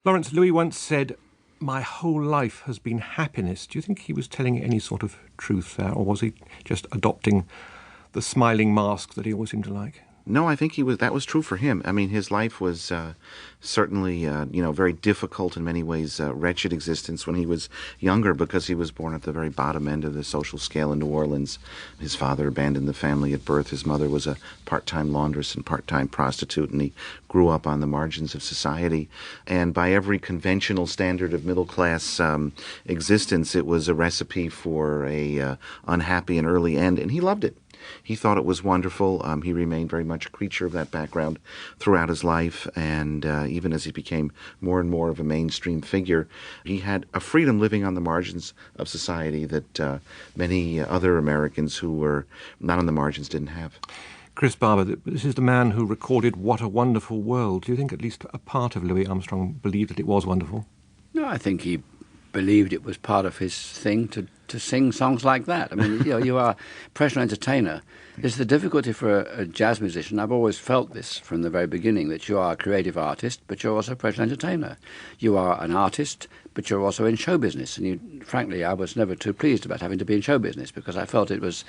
Lawrence, Louis once said, "My whole life has been happiness." Do you think he was telling any sort of truth there, or was he just adopting the smiling mask that he always seemed to like? No, I think that was true for him. I mean, his life was certainly, very difficult in many ways, wretched existence when he was younger because he was born at the very bottom end of the social scale in New Orleans. His father abandoned the family at birth. His mother was a part-time laundress and part-time prostitute, and he grew up on the margins of society. And by every conventional standard of middle-class existence, it was a recipe for a unhappy and early end, and he loved it. He thought it was wonderful. He remained very much a creature of that background throughout his life, and even as he became more and more of a mainstream figure, he had a freedom living on the margins of society that many other Americans who were not on the margins didn't have. Chris Barber, this is the man who recorded What a Wonderful World. Do you think at least a part of Louis Armstrong believed that it was wonderful? No, I think he believed it was part of his thing to sing songs like that. I mean, you are a professional entertainer. It's the difficulty for a jazz musician. I've always felt this from the very beginning, that you are a creative artist, but you're also a professional entertainer. You are an artist, but you're also in show business. And frankly, I was never too pleased about having to be in show business because I felt it was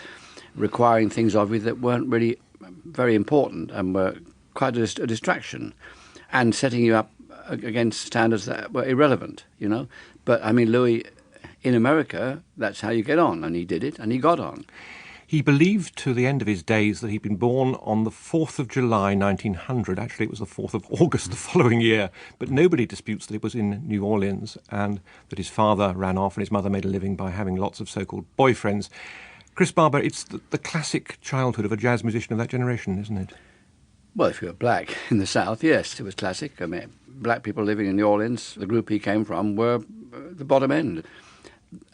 requiring things of you that weren't really very important and were quite a distraction and setting you up against standards that were irrelevant, But, I mean, Louis, in America, that's how you get on, and he did it, and he got on. He believed to the end of his days that he'd been born on the 4th of July, 1900. Actually, it was the 4th of August the following year. But nobody disputes that it was in New Orleans and that his father ran off and his mother made a living by having lots of so-called boyfriends. Chris Barber, it's the classic childhood of a jazz musician of that generation, isn't it? Well, if you were black in the South, yes, it was classic. I mean, black people living in New Orleans, the group he came from, were the bottom end.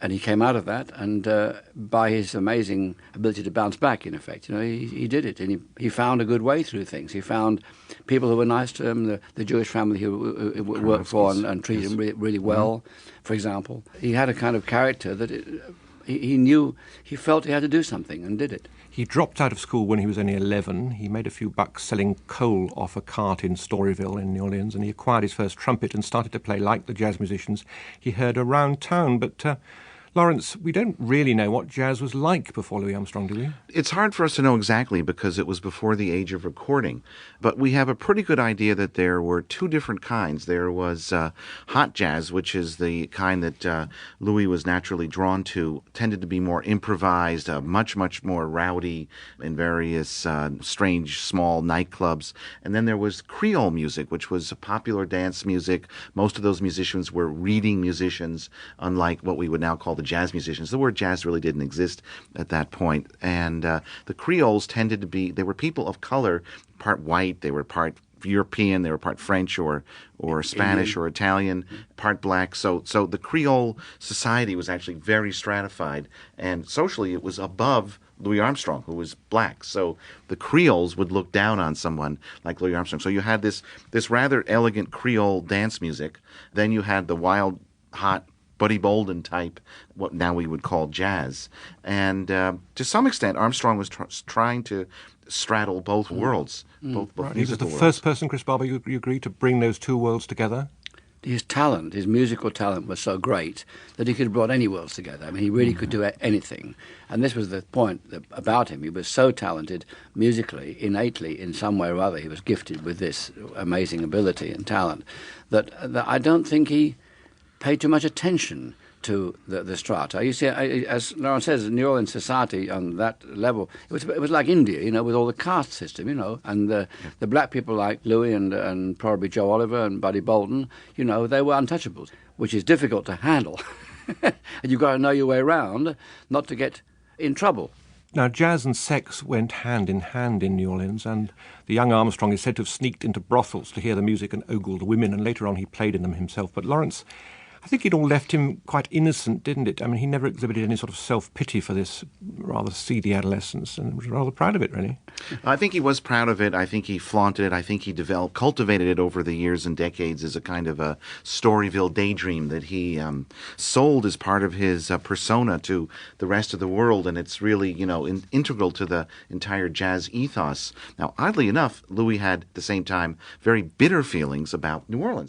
And he came out of that, and by his amazing ability to bounce back, in effect, he did it. And he found a good way through things. He found people who were nice to him, the Jewish family he worked for and treated him really well, for example. He had a kind of character that he felt he had to do something and did it. He dropped out of school when he was only 11. He made a few bucks selling coal off a cart in Storyville in New Orleans, and he acquired his first trumpet and started to play like the jazz musicians he heard around town. But, Lawrence, we don't really know what jazz was like before Louis Armstrong, do we? It's hard for us to know exactly because it was before the age of recording. But we have a pretty good idea that there were two different kinds. There was hot jazz, which is the kind that Louis was naturally drawn to, tended to be more improvised, much, much more rowdy in various strange small nightclubs. And then there was Creole music, which was popular dance music. Most of those musicians were reading musicians, unlike what we would now call the jazz musicians. The word jazz really didn't exist at that point. And the Creoles tended to be, they were people of color, part white, they were part European, they were part French or Spanish or Italian, part black. So the Creole society was actually very stratified, and socially it was above Louis Armstrong, who was black. So the Creoles would look down on someone like Louis Armstrong. So you had this rather elegant Creole dance music. Then you had the wild, hot Buddy Bolden type, what now we would call jazz. And to some extent, Armstrong was trying to straddle both worlds, both right. musical He was the worlds. first person, Chris Barber, you agree, to bring those two worlds together? His talent, his musical talent was so great that he could have brought any worlds together. I mean, he really could do anything. And this was the point about him. He was so talented musically, innately, in some way or other. He was gifted with this amazing ability and talent that I don't think he paid too much attention to the strata. You see, as Lawrence says, New Orleans society on that level, it was like India, with all the caste system, and the black people like Louis and probably Joe Oliver and Buddy Bolden, they were untouchables, which is difficult to handle. And you've got to know your way around not to get in trouble. Now, jazz and sex went hand in hand in New Orleans, and the young Armstrong is said to have sneaked into brothels to hear the music and ogled women, and later on he played in them himself. But Lawrence, I think it all left him quite innocent, didn't it? I mean, he never exhibited any sort of self-pity for this rather seedy adolescence, and was rather proud of it, really. I think he was proud of it. I think he flaunted it. I think he cultivated it over the years and decades as a kind of a Storyville daydream that he sold as part of his persona to the rest of the world, and it's really, integral to the entire jazz ethos. Now, oddly enough, Louis had, at the same time, very bitter feelings about New Orleans.